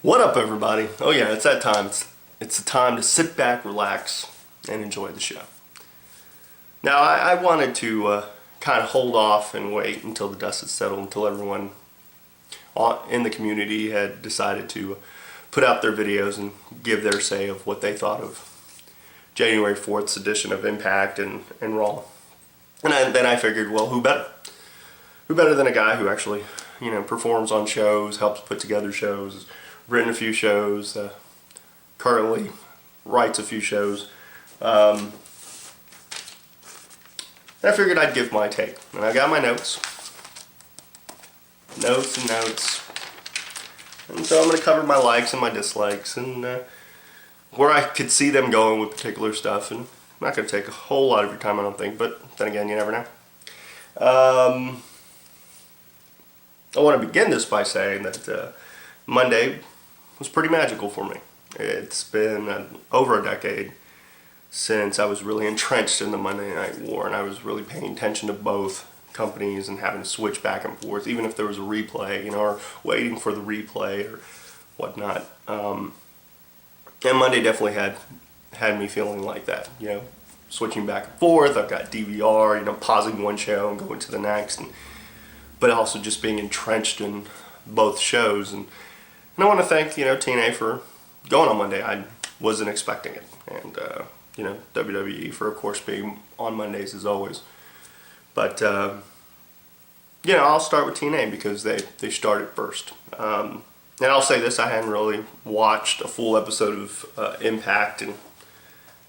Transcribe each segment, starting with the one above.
What up, everybody? Oh yeah, it's that time. It's the time to sit back, relax, and enjoy the show. Now, I wanted to kind of hold off and wait until the dust had settled, until everyone in the community had decided to put out their videos and give their say of what they thought of January 4th's edition of Impact and Raw. And then I figured, well, who better? Who better than a guy who actually, performs on shows, helps put together shows, has written a few shows, currently writes a few shows. And I figured I'd give my take. And I got my notes. Notes and notes. And so I'm going to cover my likes and my dislikes and where I could see them going with particular stuff. And I'm not going to take a whole lot of your time, I don't think, but then again, you never know. I want to begin this by saying that Monday was pretty magical for me. It's been over a decade since I was really entrenched in the Monday Night War, and I was really paying attention to both companies and having to switch back and forth, even if there was a replay, or waiting for the replay or whatnot. And Monday definitely had me feeling like that, switching back and forth. I've got DVR, pausing one show and going to the next, but also just being entrenched in both shows. And I want to thank, TNA for going on Monday. I wasn't expecting it. And, WWE for, of course, being on Mondays as always. But, I'll start with TNA because they started first. And I'll say this, I hadn't really watched a full episode of Impact, and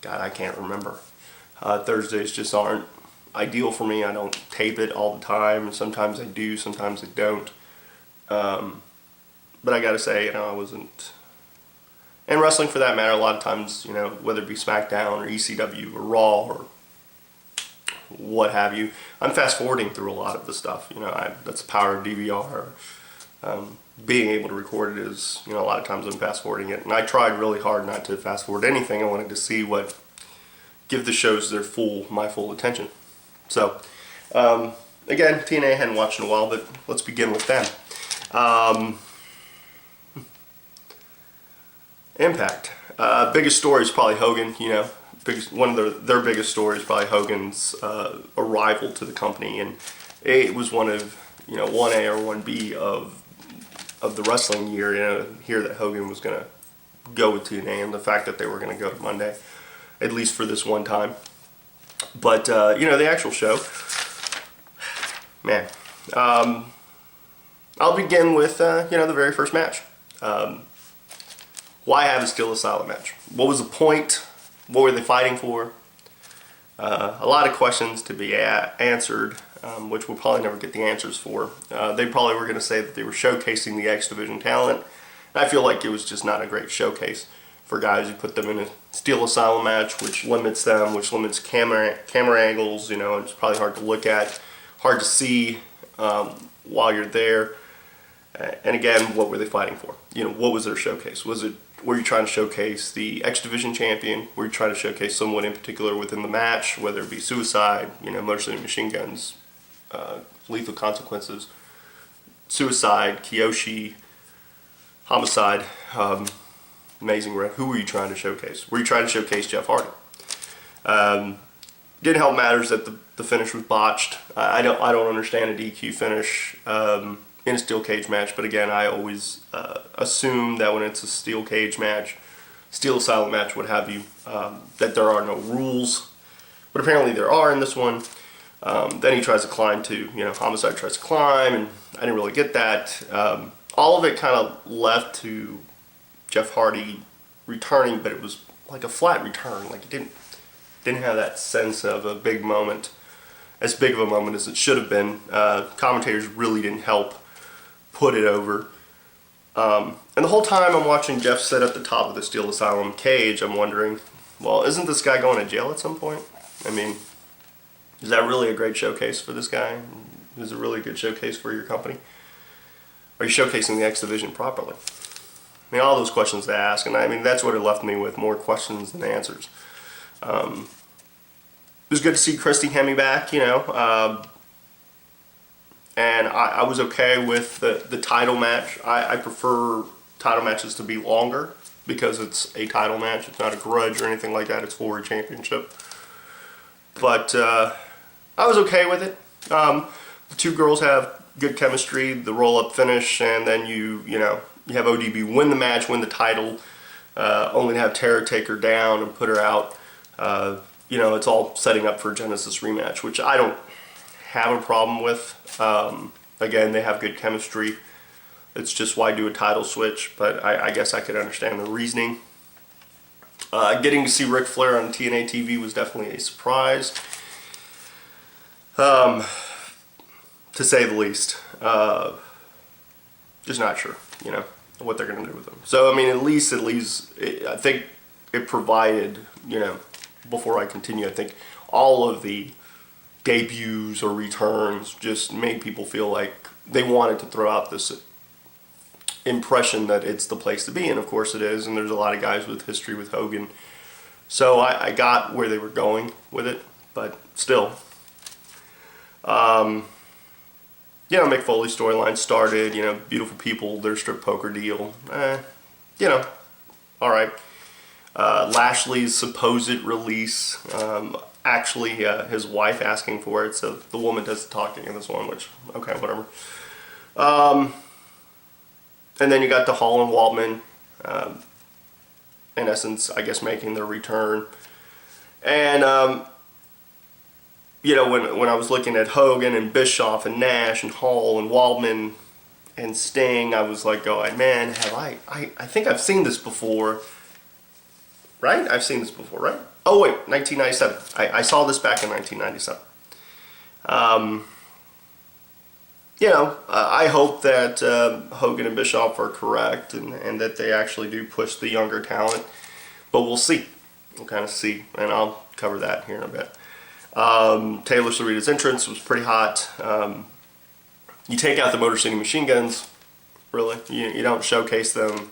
God, I can't remember. Thursdays just aren't ideal for me. I don't tape it all the time, and sometimes I do, sometimes I don't. But I gotta say, I wasn't... And wrestling, for that matter, a lot of times, whether it be SmackDown or ECW or Raw or what have you, I'm fast forwarding through a lot of the stuff. That's the power of DVR. Being able to record it is, a lot of times I'm fast forwarding it. And I tried really hard not to fast forward anything. I wanted to see give the shows my full attention. So, again, TNA I hadn't watched in a while, but let's begin with them. Impact. Biggest story is probably Hogan, one of their biggest stories is probably Hogan's arrival to the company, and it was one of, 1A or 1B of the wrestling year, here that Hogan was going to go with TNA, and the fact that they were going to go to Monday, at least for this one time. But, the actual show, man, I'll begin with, the very first match. Why have a Steel Asylum match? What was the point? What were they fighting for? A lot of questions to be answered, which we'll probably never get the answers for. They probably were going to say that they were showcasing the X Division talent. I feel like it was just not a great showcase for guys. You put them in a Steel Asylum match, which limits them, which limits camera angles, and it's probably hard to look at, hard to see while you're there. And again, what were they fighting for? What was their showcase? Were you trying to showcase the X Division champion? Were you trying to showcase someone in particular within the match, whether it be Suicide, Motor City Machine Guns, Lethal Consequences, Suicide, Kiyoshi, Homicide, Amazing Red? Who were you trying to showcase? Were you trying to showcase Jeff Hardy? Didn't help matters that the finish was botched. I don't understand a DQ finish in a steel cage match, but again, I always assume that when it's a steel cage match, Steel Asylum match, what have you, that there are no rules, but apparently there are in this one. Then he tries to climb too, Homicide tries to climb, and I didn't really get that. All of it kind of left to Jeff Hardy returning, but it was like a flat return, like it didn't have that sense of a big moment, as big of a moment as it should have been. Commentators really didn't help put it over. And the whole time I'm watching Jeff sit at the top of the Steel Asylum cage, I'm wondering, well, isn't this guy going to jail at some point? I mean, is that really a great showcase for this guy? Is it really a good showcase for your company? Are you showcasing the X Division properly? I mean, all those questions to ask, and I mean, that's what it left me with, more questions than answers. It was good to see Christy Hemme back, and I was okay with the title match. I prefer title matches to be longer because it's a title match. It's not a grudge or anything like that. It's for a championship. But I was okay with it. The two girls have good chemistry, the roll-up finish, and then you have ODB win the match, win the title, only to have Tara take her down and put her out. It's all setting up for a Genesis rematch, which I don't have a problem with. Again, they have good chemistry. It's just why do a title switch, but I guess I could understand the reasoning. Getting to see Ric Flair on TNA TV was definitely a surprise, to say the least. Just not sure, what they're going to do with him. So, I mean, at least, I think it provided, before I continue, I think all of the debuts or returns just made people feel like they wanted to throw out this impression that it's the place to be, and of course it is, and there's a lot of guys with history with Hogan. So I got where they were going with it, but still. Mick Foley storyline started, beautiful people, their strip poker deal. Alright. Lashley's supposed release, actually his wife asking for it, so the woman does the talking in this one, which, okay, whatever. And then you got the Hall and Waltman, in essence, I guess, making their return. And, when I was looking at Hogan and Bischoff and Nash and Hall and Waltman and Sting, I was like going, man, I think I've seen this before. Right? I've seen this before, right? Oh, wait, 1997. I saw this back in 1997. I hope that Hogan and Bischoff are correct and that they actually do push the younger talent. But we'll see. We'll kind of see. And I'll cover that here in a bit. Taylor Sarita's entrance was pretty hot. You take out the Motor City Machine Guns, really. You don't showcase them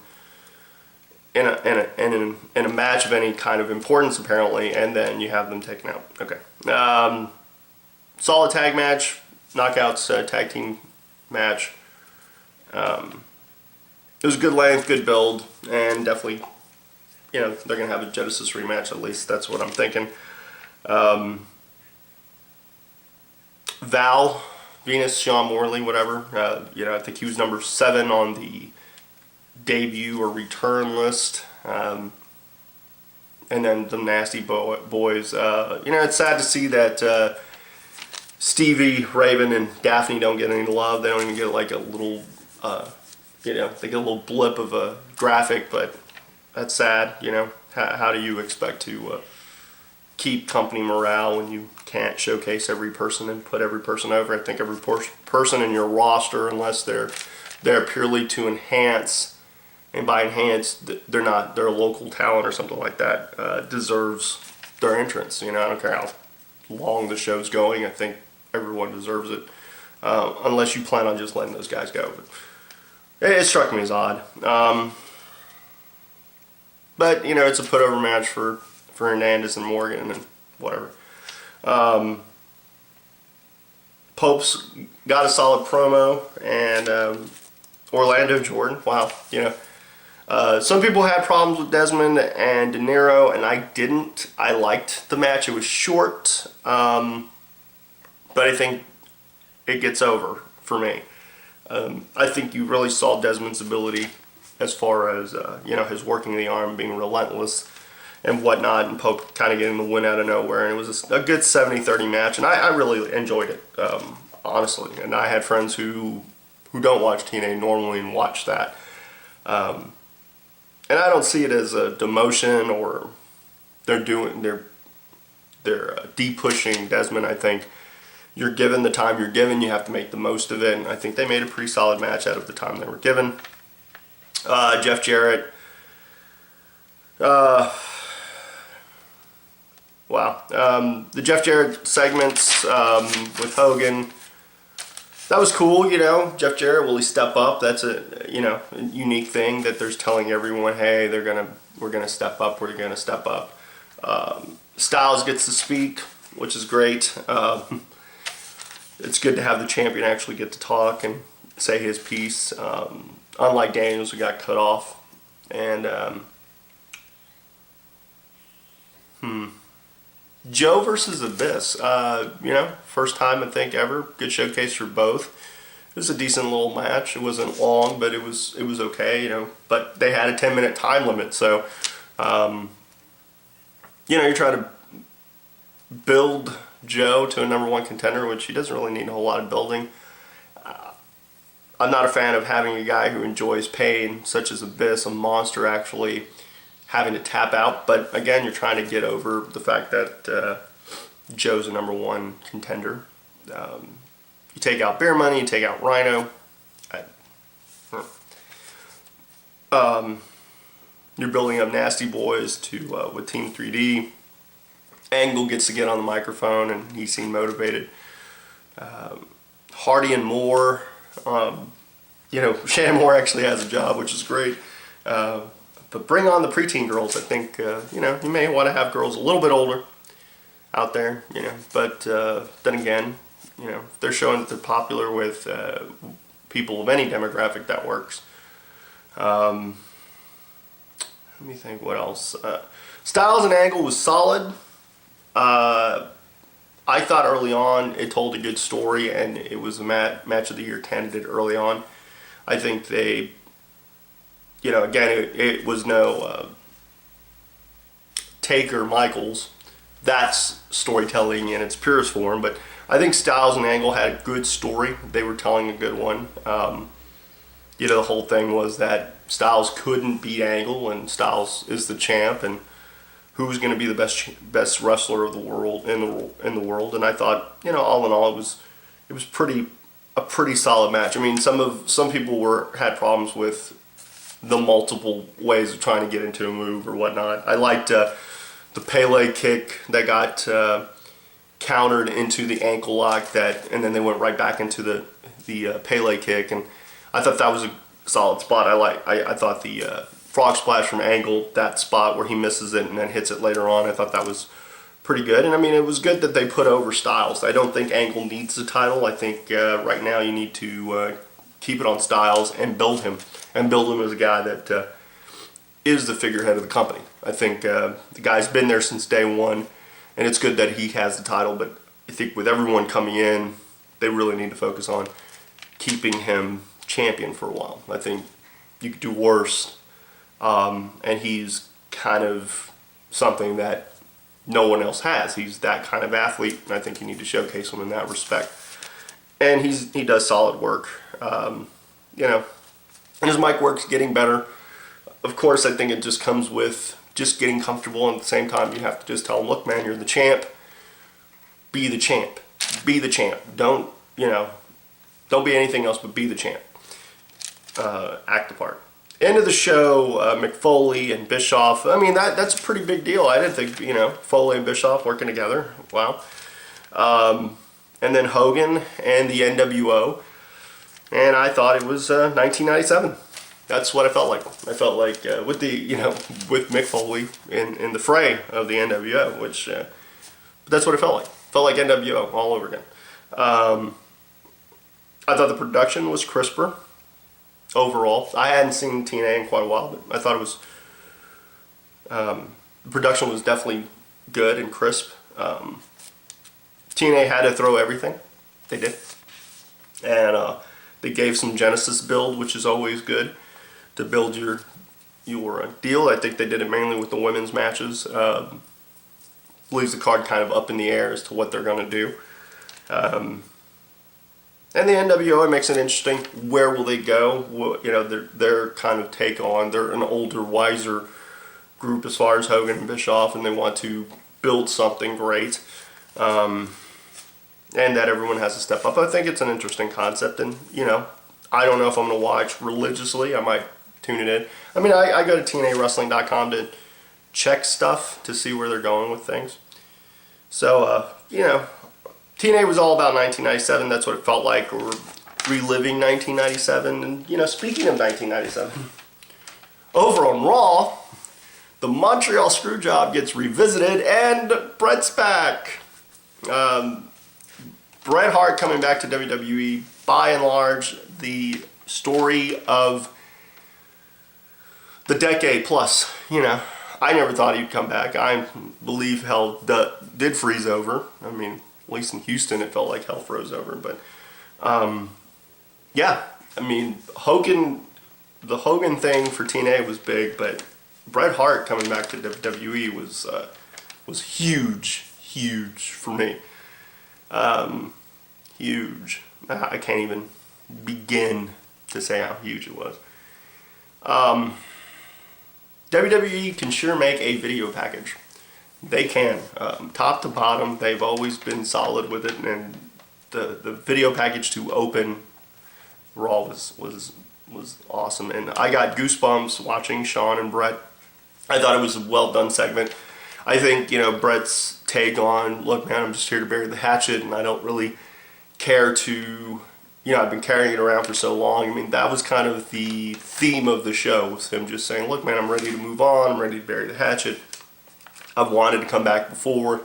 in a match of any kind of importance, apparently, and then you have them taken out. Okay. Solid tag match. Knockouts tag team match. It was good length, good build, and definitely, they're going to have a Genesis rematch, at least that's what I'm thinking. Val, Venus, Sean Morley, whatever, I think he was number 7 on the debut or return list. And then the Nasty Boys. It's sad to see that Stevie, Raven, and Daphne don't get any love. They don't even get like a little, they get a little blip of a graphic, but that's sad, How do you expect to keep company morale when you can't showcase every person and put every person over? I think every person in your roster, unless they're purely to enhance, and by enhance, they're a local talent or something like that, deserves their entrance. I don't care how long the show's going. I think everyone deserves it, unless you plan on just letting those guys go. But it struck me as odd. But it's a put-over match for Hernandez and Morgan and whatever. Pope's got a solid promo, and Orlando Jordan, wow, some people had problems with Desmond and De Niro, and I didn't. I liked the match. It was short, but I think it gets over for me. I think you really saw Desmond's ability as far as, his working the arm, being relentless and whatnot, and Pope kind of getting the win out of nowhere. And it was a good 70-30 match, and I really enjoyed it, honestly. And I had friends who don't watch TNA normally and watch that. And I don't see it as a demotion or they're de-pushing Desmond. I think you're given the time you're given, you have to make the most of it, and I think they made a pretty solid match out of the time they were given. Jeff Jarrett, wow. The Jeff Jarrett segments with Hogan, that was cool, Jeff Jarrett, will he step up? That's a unique thing that there's telling everyone, hey, we're gonna step up, we're gonna step up. Styles gets to speak, which is great. It's good to have the champion actually get to talk and say his piece. unlike Daniels, who got cut off. And Joe versus Abyss. First time I think ever. Good showcase for both. It was a decent little match. It wasn't long, but it was okay. But they had a 10-minute time limit, so you try to build Joe to a #1 contender, which he doesn't really need a whole lot of building. I'm not a fan of having a guy who enjoys pain, such as Abyss, a monster, actually having to tap out. But again, you're trying to get over the fact that Joe's a #1 contender. You take out Beer Money, you take out Rhino. You're building up Nasty Boys to with Team 3D. Angle gets to get on the microphone, and he seemed motivated. Hardy and Moore. Shannon Moore actually has a job, which is great. But bring on the preteen girls. I think, you may want to have girls a little bit older out there, But then again, if they're showing that they're popular with people of any demographic, that works. Let me think what else. Styles and Angle was solid. I thought early on it told a good story, and it was a match of the year candidate early on. I think they, again, it was no Taker Michaels. That's storytelling in its purest form, but I think Styles and Angle had a good story. They were telling a good one. The whole thing was that Styles couldn't beat Angle, and Styles is the champ, and who's going to be the best wrestler of the world in the world. And I thought, all in all, it was a pretty solid match. I mean, some people had problems with the multiple ways of trying to get into a move or whatnot. I liked the Pele kick that got countered into the ankle lock, and then they went right back into the Pele kick, and I thought that was a solid spot. I thought the frog splash from Angle, that spot where he misses it and then hits it later on, I thought that was pretty good. And I mean, it was good that they put over Styles. I don't think Angle needs the title. I think right now you need to keep it on Styles and build him as a guy that is the figurehead of the company. I think the guy's been there since day one, and it's good that he has the title, but I think with everyone coming in, they really need to focus on keeping him champion for a while. I think you could do worse, and he's kind of something that no one else has. He's that kind of athlete, and I think you need to showcase him in that respect. And he does solid work, and his mic work's getting better. Of course, I think it just comes with just getting comfortable, and at the same time, you have to just tell him, look, man, you're the champ. Be the champ. Be the champ. Don't be anything else but be the champ. Act the part. End of the show, Mick Foley and Bischoff. I mean, that's a pretty big deal. I didn't think, Foley and Bischoff working together. Wow. And then Hogan and the NWO. And I thought it was 1997. That's what I felt like. I felt like with with Mick Foley in the fray of the NWO, which but that's what it felt like. Felt like NWO all over again. I thought the production was crisper overall. I hadn't seen TNA in quite a while, but I thought it was the production was definitely good and crisp. TNA had to throw everything. They did. And they gave some Genesis build, which is always good to build your deal. I think they did it mainly with the women's matches. Leaves the card kind of up in the air as to what they're going to do. And the NWO, it makes it interesting. Where will they go? Their kind of take on. They're an older, wiser group as far as Hogan and Bischoff, and they want to build something great. And that everyone has to step up. I think it's an interesting concept, and I don't know if I'm going to watch religiously. I might tune it in. I mean, I go to TNAWrestling.com to check stuff to see where they're going with things. So, TNA was all about 1997. That's what it felt like. We're reliving 1997. And, speaking of 1997, over on Raw, the Montreal Screwjob gets revisited, and Bret's back. Bret Hart coming back to WWE. By and large, the story of the decade plus. I never thought he'd come back. I believe hell did freeze over. I mean, at least in Houston, it felt like hell froze over. But yeah, I mean, the Hogan thing for TNA was big, but Bret Hart coming back to WWE was huge for me. Huge. I can't even begin to say how huge it was. WWE can sure make a video package. They can. Top to bottom, they've always been solid with it, and the video package to open Raw was awesome. And I got goosebumps watching Shawn and Bret. I thought it was a well done segment. I think, Bret's take on, look man, I'm just here to bury the hatchet and I don't really care to, I've been carrying it around for so long. I mean, that was kind of the theme of the show, was him just saying, look man, I'm ready to move on, I'm ready to bury the hatchet. I've wanted to come back before.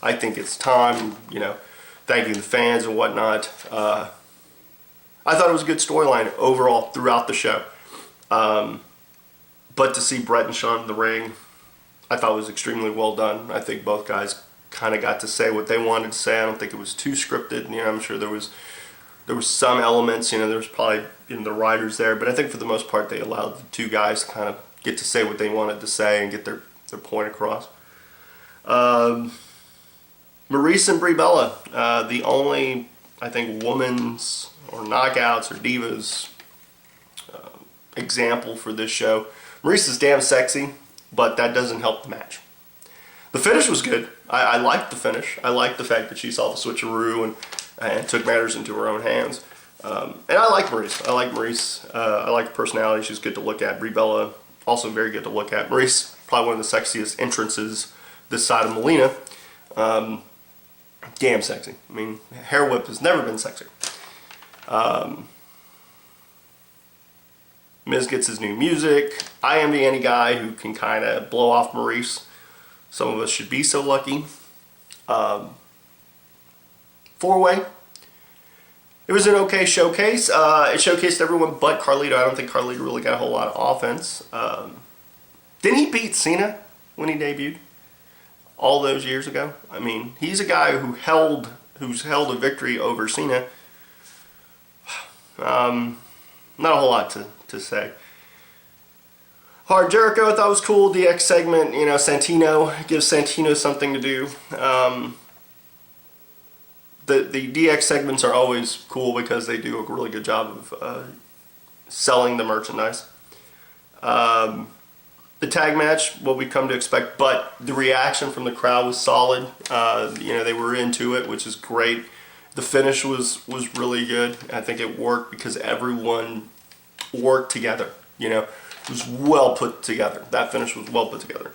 I think it's time, thanking the fans and whatnot. I thought it was a good storyline overall throughout the show. But to see Bret and Shawn in the ring, I thought was extremely well done. I think both guys kind of got to say what they wanted to say. I don't think it was too scripted. I'm sure there was some elements. There was probably the writers there, but I think for the most part they allowed the two guys to kind of get to say what they wanted to say and get their point across. Maurice and Brie Bella, the only, I think, women's or knockouts or divas example for this show. Maurice is damn sexy, but that doesn't help the match. The finish was good. I liked the finish. I liked the fact that she saw the switcheroo and took matters into her own hands. And I like Maurice. I like the personality. She's good to look at. Brie Bella, also very good to look at. Maurice, probably one of the sexiest entrances this side of Melina. Damn sexy. I mean, hair whip has never been sexier. Miz gets his new music. I am the any guy who can kind of blow off Maurice. Some of us should be so lucky. Four-way. It was an okay showcase. It showcased everyone but Carlito. I don't think Carlito really got a whole lot of offense. Didn't he beat Cena when he debuted all those years ago? I mean, he's a guy who's held a victory over Cena. Not a whole lot to say. Hard Jericho I thought was cool. DX segment, Santino, gives Santino something to do. The DX segments are always cool because they do a really good job of selling the merchandise. The tag match, what we come to expect, but the reaction from the crowd was solid. They were into it, which is great. The finish was really good. I think it worked because everyone worked together. It was well put together. That finish was well put together.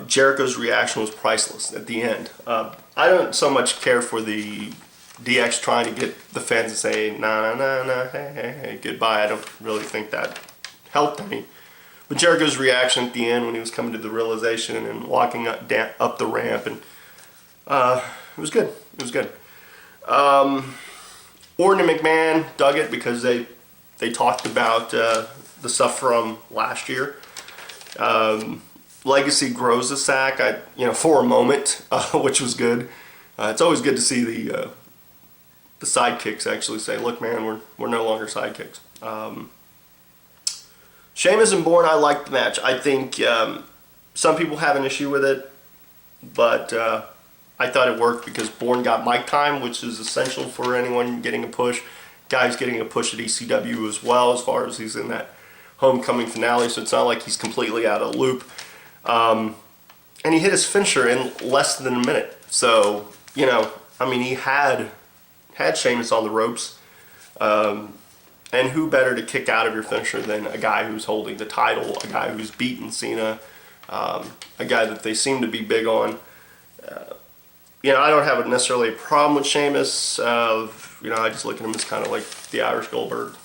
Jericho's reaction was priceless at the end. I don't so much care for the DX trying to get the fans to say, nah, hey, goodbye. I don't really think that helped any. But Jericho's reaction at the end when he was coming to the realization and walking up the ramp, and it was good. It was good. Orton and McMahon dug it because they talked about the stuff from last year. Legacy grows the sack, for a moment, which was good. It's always good to see the sidekicks actually say, "Look, man, we're no longer sidekicks." Sheamus and Bourne, I liked the match. I think some people have an issue with it, but I thought it worked because Bourne got mic time, which is essential for anyone getting a push. Guy's getting a push at ECW as well, as far as he's in that homecoming finale, so it's not like he's completely out of the loop. And he hit his finisher in less than a minute. So, he had Sheamus on the ropes. And who better to kick out of your finisher than a guy who's holding the title, a guy who's beaten Cena, a guy that they seem to be big on. I don't have necessarily a problem with Sheamus. I just look at him as kind of like the Irish Goldberg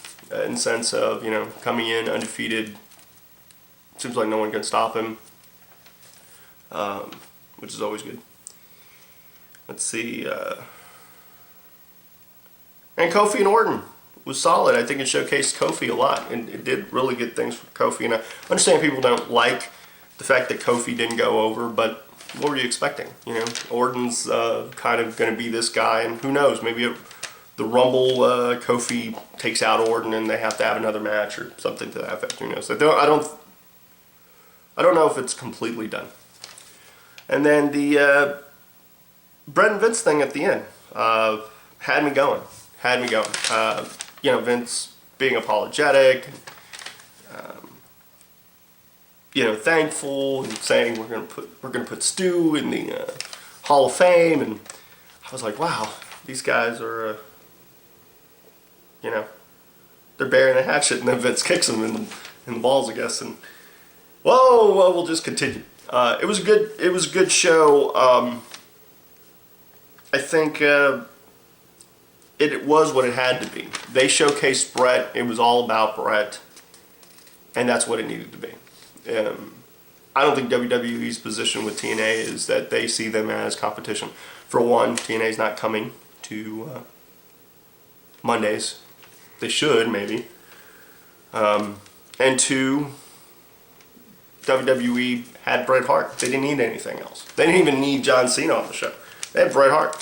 in the sense of, coming in undefeated. Seems like no one can stop him, which is always good. Let's see. And Kofi and Orton. was solid. I think it showcased Kofi a lot, and it did really good things for Kofi. And I understand people don't like the fact that Kofi didn't go over, but what were you expecting? You know, Orton's kind of going to be this guy, and who knows? Maybe the Rumble, Kofi takes out Orton, and they have to have another match or something to that effect. Who knows? I don't know if it's completely done. And then the Brett and Vince thing at the end had me going. You know, Vince being apologetic, you know, thankful, and saying we're gonna put Stu in the Hall of Fame, and I was like, wow, these guys are, you know, they're burying the hatchet, and then Vince kicks him in the balls, I guess, and well, we'll just continue. It was a good show. I think it was what it had to be. They showcased Brett. It was all about Brett, and that's what it needed to be. I don't think WWE's position with TNA is that they see them as competition. For one, TNA's not coming to Mondays. They should, maybe. And two, WWE had Bret Hart. They didn't need anything else. They didn't even need John Cena on the show. They had Bret Hart.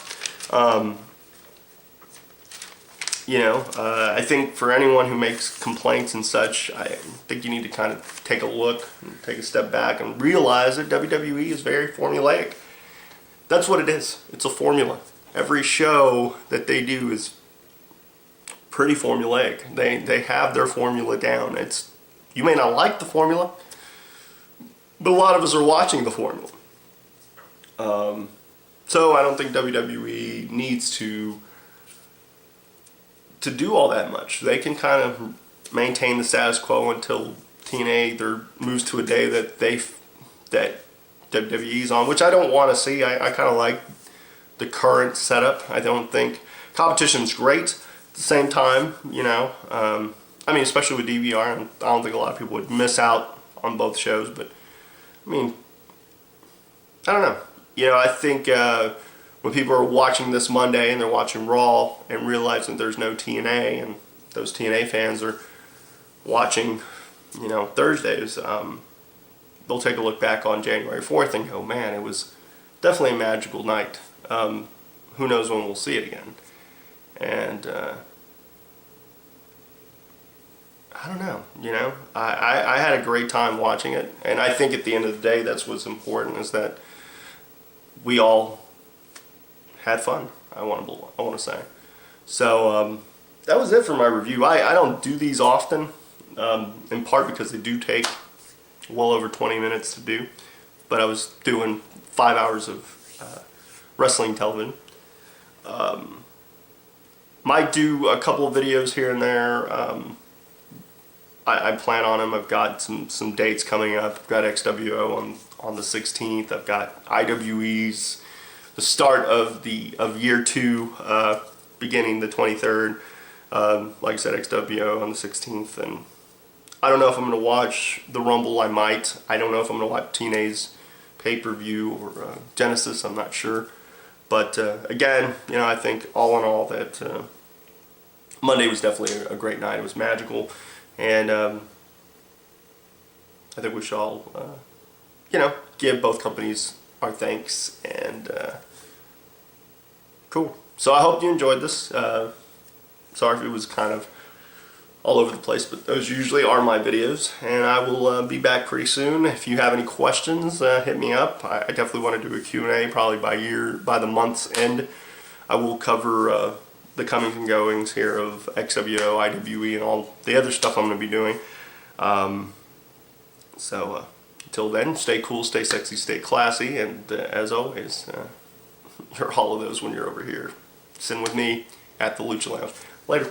You know, I think for anyone who makes complaints and such, I think you need to kind of take a look, and take a step back, and realize that WWE is very formulaic. That's what it is. It's a formula. Every show that they do is pretty formulaic. They have their formula down. You may not like the formula, but a lot of us are watching the formula. So I don't think WWE needs to do all that much. They can kind of maintain the status quo until TNA either moves to a day that WWE's on, which I don't want to see. I kind of like the current setup. I don't think competition's great. At the same time, you know, I mean, especially with DVR, I don't think a lot of people would miss out on both shows, but I mean, I don't know. You know, I think when people are watching this Monday and they're watching Raw and realizing there's no TNA, and those TNA fans are watching, you know, Thursdays, they'll take a look back on January 4th and go, man, it was definitely a magical night. Who knows when we'll see it again? And I don't know, you know, I had a great time watching it, and I think at the end of the day, that's what's important, is that we all had fun. I want to say. So that was it for my review. I don't do these often, in part because they do take well over 20 minutes to do. But I was doing 5 hours of wrestling television. Might do a couple of videos here and there. I plan on them. I've got some dates coming up. I've got XWO on the 16th. I've got IWE's, the start of year 2, beginning the 23rd. Like I said, XWO on the 16th, and I don't know if I'm going to watch the Rumble. I might. I don't know if I'm going to watch TNA's pay-per-view or Genesis. I'm not sure. But again, you know, I think all in all that Monday was definitely a great night. It was magical, and I think we should all, you know, give both companies our thanks, and cool. So I hope you enjoyed this. Sorry if it was kind of all over the place, but those usually are my videos, and I will be back pretty soon. If you have any questions, hit me up. I definitely want to do a Q&A probably by the month's end. I will cover the comings and goings here of XWO, IWE, and all the other stuff I'm going to be doing. So until then, stay cool, stay sexy, stay classy, and as always, you're all of those when you're over here sitting with me at the Lucha Lounge. Later.